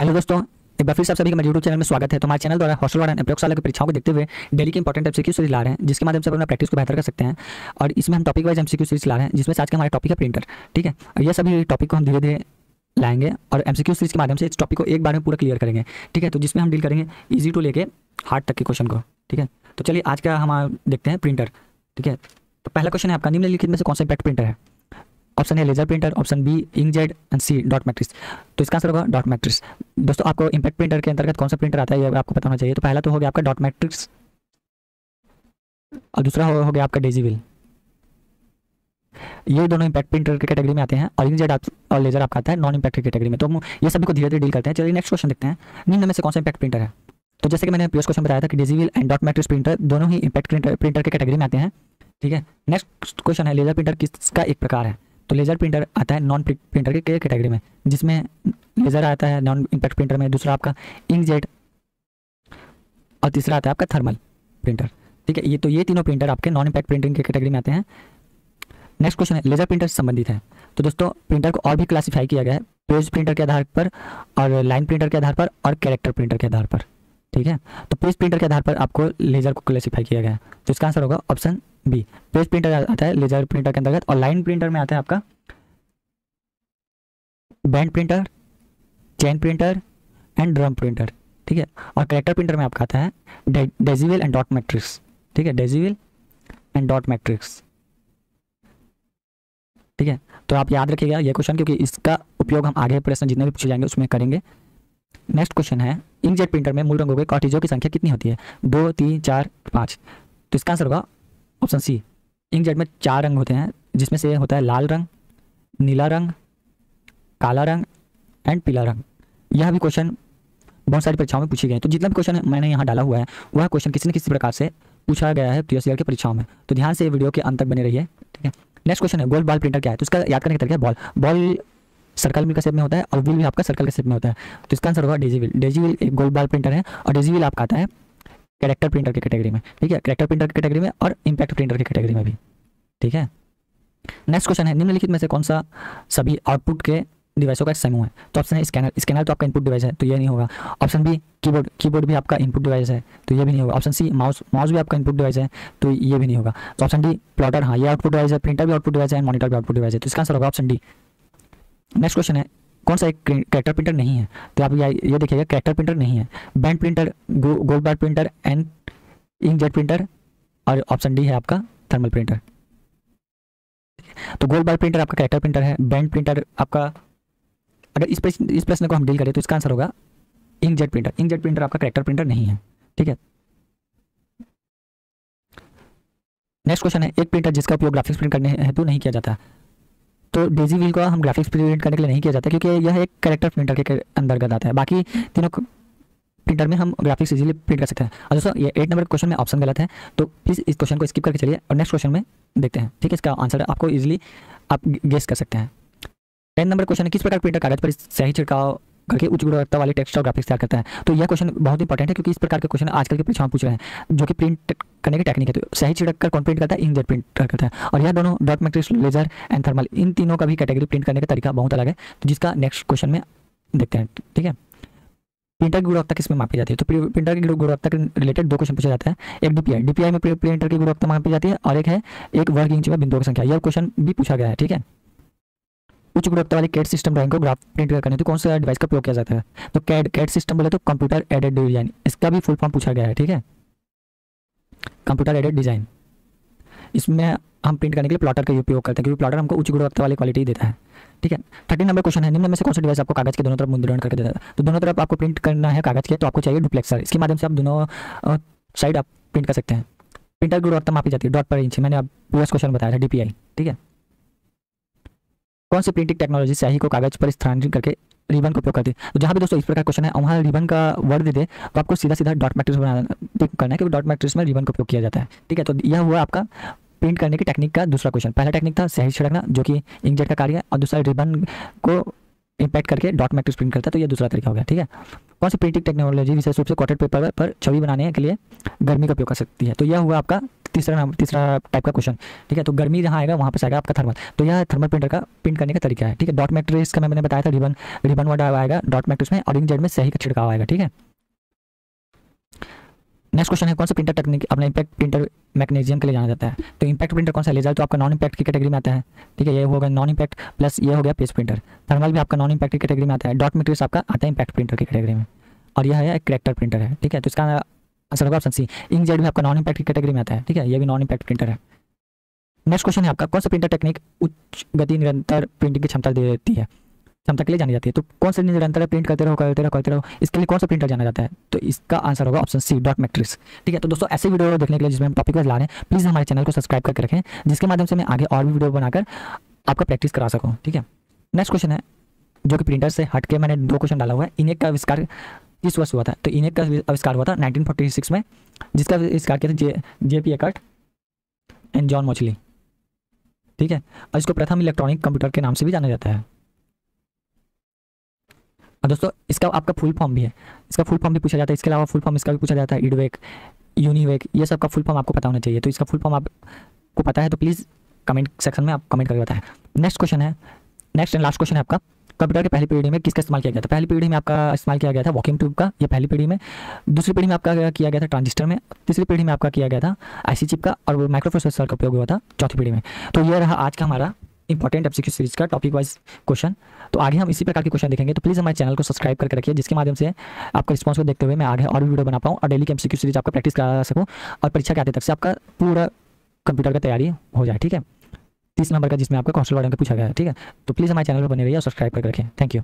Hello दोस्तों, एक बार फिर से आप सभी का मेरे यूट्यूब चैनल में स्वागत है। तो हमारे चैनल द्वारा हॉस्टल वार्डन एंड प्रयोगशाला की परीक्षाओं को देखते हुए डेली के इंपॉर्टेंट एमसीक्यू सीरीज ला रहे हैं, जिसके माध्यम से अपना प्रैक्टिस को बेहतर कर सकते हैं। और इसमें हम टॉपिक वाइज एमसीक्यू सीरीज ला रहे हैं, जिसमें से आज का हमारा टॉपिक है प्रिंटर। ठीक है, और ये सभी टॉपिक को हम धीरे धीरे लाएंगे और एमसीक्यू सीरीज के माध्यम से इस टॉपिक को एक बार में पूरा क्लियर करेंगे। ठीक है, तो जिसमें हम डील करेंगे ईजी टू लेके हार्ड तक के क्वेश्चन को। ठीक है, तो चलिए आज का हम देखते हैं प्रिंटर। ठीक है, तो पहला क्वेश्चन है आपका, निम्नलिखित में से कौन सा इम्पैक्ट प्रिंटर है? Option A laser printer, option B inkjet and C dot matrix. तो इसका आंसर होगा डॉट मैट्रिक्स। दोस्तों, आपको इम्पैक्ट प्रिंटर के अंतर्गत कौन सा प्रिंटर आता है ये आपको पता होना चाहिए। तो पहला तो हो गया आपका डॉट मैट्रिक्स और दूसरा हो गया आपका डेजीविल। ये दोनों इम्पैक्ट प्रिंटर की कैटेगरी में आते हैं और इंकजेट और लेजर आपका आता है नॉन इम्पैक्ट की कैटेगरी में। तो हम ये सभी को धीरे धीरे डील करते हैं। चलिए नेक्स्ट क्वेश्चन देखते हैं, निम्न में से कौन सा इम्पैक्ट प्रिंटर है? तो जैसे कि मैंने प्रीवियस क्वेश्चन बताया था कि डेजीविल एंड डॉट मैट्रिक्स प्रिंटर दोनों ही इम्पैक्ट प्रिंटर के कैटेगरी में आते हैं। ठीक है, नेक्स्ट क्वेश्चन है, लेजर प्रिंटर किसका एक प्रकार है? तो लेजर प्रिंटर आता है नॉन प्रिंटर के कैटेगरी में, जिसमें लेजर आता है नॉन इम्पैक्ट प्रिंटर में, दूसरा आपका इंकजेट और तीसरा आता है आपका थर्मल प्रिंटर। ठीक है, ये तीनों प्रिंटर आपके नॉन इम्पैक्ट प्रिंटिंग के कैटेगरी में आते हैं। नेक्स्ट क्वेश्चन है, लेजर प्रिंटर से संबंधित है। तो दोस्तों, प्रिंटर को और भी क्लासीफाई किया गया है, पेज प्रिंटर के आधार पर और लाइन प्रिंटर के आधार पर और कैरेक्टर प्रिंटर के आधार पर। ठीक है, तो पेज प्रिंटर के आधार पर आपको लेजर को क्लासीफाई किया गया है। तो इसका आंसर होगा ऑप्शन बी। पेज प्रिंटर आता है लेजर प्रिंटर के अंतर्गत और लाइन प्रिंटर में आता है आपका band printer, chain printer and drum printer. ठीक है, और कैरेक्टर प्रिंटर में आपका आता है डेजीविल एंड डॉट मैट्रिक्स। ठीक है, डेजीविल एंड डॉट मैट्रिक्स। ठीक है, तो आप याद रखिएगा ये क्वेश्चन, क्योंकि इसका उपयोग हम आगे प्रश्न जितने भी पूछे जाएंगे उसमें करेंगे। नेक्स्ट क्वेश्चन है, इंकजेट प्रिंटर में मूल रंगों के कार्ट्रिजों की संख्या कितनी होती है? 2, 3, 4, 5। तो इसका आंसर होगा ऑप्शन सी। इंकजेट में 4 रंग होते हैं, जिसमें से होता है लाल रंग, नीला रंग, काला रंग एंड पीला रंग। यह भी क्वेश्चन बहुत सारी परीक्षाओं में पूछे गए हैं। तो जितना भी क्वेश्चन मैंने यहाँ डाला हुआ है वह क्वेश्चन किसी न किसी प्रकार से पूछा गया है प्रीवियस ईयर की परीक्षाओं में। तो ध्यान से वीडियो के अंत तक बने रहिए। ठीक है, नेक्स्ट क्वेश्चन है, गोल बॉल प्रिंटर क्या है? तो इसका याद करने का तरीका है, बॉल सर्कल का शेप में होता है और व्हील भी आपका सर्कल के शेप में होता है। तो इसका आंसर होगा डेजीविल। डेजीविल एक गोल बॉल प्रिंटर है और डेजीविल आपका आता है कैरेक्टर प्रिंटर की कैटेगरी में। ठीक है, कैरेक्टर प्रिंटर की कैटेगरी में और इम्पैक्ट प्रिंटर की कैटेगरी में भी। ठीक है, नेक्स्ट क्वेश्चन है, निम्नलिखित में से कौन सा सभी आउटपुट के डिवाइसों का समूह है? तो ऑप्शन है स्कैनर। स्कैनर तो आपका इनपुट डिवाइस है, तो ये नहीं होगा। Option B keyboard. कीबोर्ड भी आपका इनपुट डिवाइस है, तो ये भी नहीं होगा। Option sea mouse. माउस भी आपका इनपुट डिवाइस है, तो ये भी नहीं होगा। तो ऑप्शन डी प्लॉटर, हाँ ये आउटपुट डिवाइस है। प्रिंटर भी आउटपुट डिवाइस है, मॉनिटर भी आउटपुट डिवाइस है, तो इसका आंसर होगा ऑप्शन डी। नेक्स्ट क्वेश्चन है, कौन सा एक कैरेक्टर प्रिंटर नहीं है? तो आप ये देखिएगा, कैरेक्टर प्रिंटर नहीं है, band printer, gold bar printer and inkjet printer, और ऑप्शन डी है आपका थर्मल प्रिंटर। तो गोल्ड बार प्रिंटर आपका कैरेक्टर प्रिंटर है, बैंड प्रिंटर आपका, अगर इस प्रश्न को हम डील करें तो इसका आंसर होगा इंकजेट प्रिंटर। इंकजेट प्रिंटर आपका कैरेक्टर प्रिंटर नहीं है। ठीक है, नेक्स्ट क्वेश्चन है, एक प्रिंटर जिसका उपयोग ग्राफिक्स प्रिंट करने हेतु नहीं किया जाता। तो डेजीविल का हम ग्राफिक्स प्रिंट करने के लिए नहीं किया जाता, क्योंकि यह एक कैरेक्टर प्रिंटर के अंतर्गत आता है। बाकी तीनों प्रिंटर में हम ग्राफिक्स इजीली प्रिंट कर सकते हैं। और दोस्तों, ये 8 नंबर क्वेश्चन में ऑप्शन गलत है, तो प्लीज़ इस क्वेश्चन को स्किप करके चलिए और नेक्स्ट क्वेश्चन में देखते हैं। ठीक है, इसका आंसर आपको इजीली आप गेस कर सकते हैं। 10 नंबर क्वेश्चन है, किस प्रकार प्रिंटर कागज पर सही छिड़काव करके उच्च गुणवत्ता वाले टेक्स्ट और ग्राफिक्स तैयार करता है? तो यह क्वेश्चन बहुत इंपॉर्टेंट है, क्योंकि इस प्रकार के क्वेश्चन आजकल के परीक्षाओं में पूछ रहे हैं, जो कि प्रिंट करने की टेक्निक है। तो सही छिड़क कर कौन प्रिंट करता है? इंकजेट प्रिंटर करता है। और यह दोनों dot matrix, laser and thermal, इन तीनों का भी कैटेगरी प्रिंट करने का तरीका बहुत अलग है, तो जिसका नेक्स्ट क्वेश्चन में देखते हैं। ठीक है, प्रिंटर की गुणवत्ता किसमें मापी जाती है? तो प्रिंटर की गुणवत्ता के रिलेटेड 2 क्वेश्चन पूछा जाता है। एक डीपीआई, डीपीआई में प्रिंटर की गुणवत्ता मापी जाती है, और एक है एक वर्ग इंच में बिंदुओं की संख्या। यह क्वेश्चन भी पूछा गया है। ठीक है, उच्च गुणवत्ता वाली कैड सिस्टम ड्राइंग को ग्राफ प्रिंट करने तो कौन सा डिवाइस का उपयोग किया जाता है? तो कैड सिस्टम बोले तो कंप्यूटर एडेड डिजाइन, इसका भी फुल फॉर्म पूछा गया है। ठीक है, कंप्यूटर एडेड डिजाइन, इसमें हम प्रिंट करने के लिए प्लॉटर का उपयोग करते हैं, क्योंकि प्लॉटर हमको उच्च गुणवत्ता वाली क्वालिटी देता है। ठीक है, 13 नंबर क्वेश्चन है, निम्न में से कौन सा डिवाइस आपको कागज के दोनों तरफ मुद्रण करके देता है? तो दोनों तरफ आपको प्रिंट करना है कागज के, तो आपको चाहिए डुप्लेक्सर। इसके माध्यम से आप दोनों साइड आप प्रिंट कर सकते हैं। प्रिंटर की गुणवत्ता मापी जाती है डॉट पर इंच, मैंने अब पूरा क्वेश्चन बताया था, डीपीआई। ठीक है, कौन सी प्रिंटिंग टेक्नोलॉजी स्याही को कागज पर स्थानांतरित करके रिबन का उपयोग करती है? तो जहाँ भी दोस्तों इस प्रकार क्वेश्चन है, वहाँ रिबन का वर्ड दे दे तो आपको सीधा सीधा डॉट मैट्रिक्स करना है, क्योंकि डॉट मैट्रिक्स में रिबन का उपयोग किया जाता है। ठीक है, तो यह हुआ आपका प्रिंट करने की टेक्निक का दूसरा क्वेश्चन। पहला टेक्निक था स्याही छिड़कना, जो कि इंकजेट का कार्य है, और दूसरा रिबन को इम्पैक्ट करके डॉट मैट्रिक्स प्रिंट करता है, तो ये दूसरा तरीका हो गया। ठीक है, कौन सी प्रिंटिंग टेक्नोलॉजी विशेष रूप से कॉटेड पेपर पर छवि बनाने के लिए गर्मी का उपयोग कर सकती है? तो यह हुआ आपका तीसरा टाइप का क्वेश्चन, ठीक है। तो गर्मी जहाँ आएगा वहाँ पे आएगा आपका थर्मल। तो यह थर्मल प्रिंटर का प्रिंट करने का तरीका है, ठीक है। डॉट मैट्रिक्स का मैंने बताया था, रिबन वर्ड आएगा डॉट मैट्रिक्स में, और इंकजेट में स्याही का छिड़काव आएगा, ठीक है। नेक्स्ट क्वेश्चन है, कौन सा प्रिंटर टेक्निक अपना इंपैक्ट प्रिंटर मैकेनिज्म के लिए जाना जाता है। तो इंपैक्ट प्रिंटर कौन सा लेजर, तो आपका नॉन इंपैक्ट की कैटेगरी में आता है, ठीक है। ये होगा नॉन इंपैक्ट प्लस ये हो गया पेज प्रिंटर। थर्मल भी आपका नॉन इंपैक्ट की कैटेगरी में आता है। डॉट मैट्रिक्स आपका आता है इंपैक्ट प्रिंटर की कैटेगरी में, और यह है एक करैक्टर प्रिंटर है, ठीक है। तो इसका आंसर होगा ऑप्शन सी। इंकजेट भी आपका नॉन इंपैक्ट की कैटेगरी में आता है, ठीक है। ये भी नॉन इंपैक्ट प्रिंटर है। नेक्स्ट क्वेश्चन है आपका, कौन सा प्रिंटर टेक्निक उच्च गति निरंतर प्रिंटिंग की क्षमता देती है, क्षमता के लिए जानी जाती है। तो कौन सा निरंतर प्रिंट करते रहो, इसके लिए कौन सा प्रिंटर जाना जाता है। तो इसका आंसर होगा ऑप्शन सी, डॉट मैट्रिक्स, ठीक है। तो दोस्तों ऐसे वीडियो देखने के लिए जिसमें हम टॉपिक वाइज ला रहे हैं, प्लीज़ हमारे चैनल को सब्सक्राइब करके रखें, जिसके माध्यम से मैं आगे और भी वीडियो बनाकर आपका प्रैक्टिस करा सकूँ, ठीक है। नेक्स्ट क्वेश्चन है, जो कि प्रिंटर से हट के मैंने 2 क्वेश्चन डाला हुआ है। इनेक का आविष्कार किस वर्ष हुआ था। तो इनेक का आविष्कार हुआ था 1946 में, जिसका आविष्कार किया था JP एकर्ट एंड जॉन मोचली, ठीक है। और इसको प्रथम इलेक्ट्रॉनिक कंप्यूटर के नाम से भी जाना जाता है। और दोस्तों इसका आपका फुल फॉर्म भी है, इसका फुल फॉर्म भी पूछा जाता है। इसके अलावा फुल फॉर्म इसका भी पूछा जाता है, इडवेक, यूनिवेक, ये सब का फुल फॉर्म आपको पता होना चाहिए। तो इसका फुल फॉर्म आपको पता है तो प्लीज़ कमेंट सेक्शन में आप कमेंट करके बताएं। नेक्स्ट क्वेश्चन है, नेक्स्ट एंड लास्ट क्वेश्चन है आपका, कंप्यूटर की पहली पीढ़ी में किसका इस्तेमाल किया गया था। पहली पीढ़ी में आपका इस्तेमाल किया गया था वॉक्यूम ट्यूब का, ये पहली पीढ़ी में। दूसरी पीढ़ी में आपका किया गया था ट्रांजिस्टर में। तीसरी पीढ़ी में आपका किया गया था IC चिप का, और माइक्रोप्रोसेसर का उपयोग हुआ था चौथी पीढ़ी में। तो ये रहा आज का हमारा इंपॉर्टेंट MCQ सीरीज का टॉपिक वाइज क्वेश्चन। तो आगे हम इसी प्रकार के क्वेश्चन देखेंगे, तो प्लीज़ हमारे चैनल को सब्सक्राइब करके रखिए, जिसके माध्यम से आपका रिस्पॉन्स को देखते हुए मैं आगे और भी वीडियो बना पाऊँ और डेली की MCQ सीरीज आपका प्रैक्टिस करा सकूँ, और परीक्षा के आते तक से आपका पूरा कंप्यूटर का तैयारी हो जाए, ठीक है। 30 नंबर का जिसमें आपका कौशल वर्णन का पूछा गया है, ठीक है। तो प्लीज़ हमारे चैनल पर बने रहिए और सब्सक्राइब करके रखें। Thank you.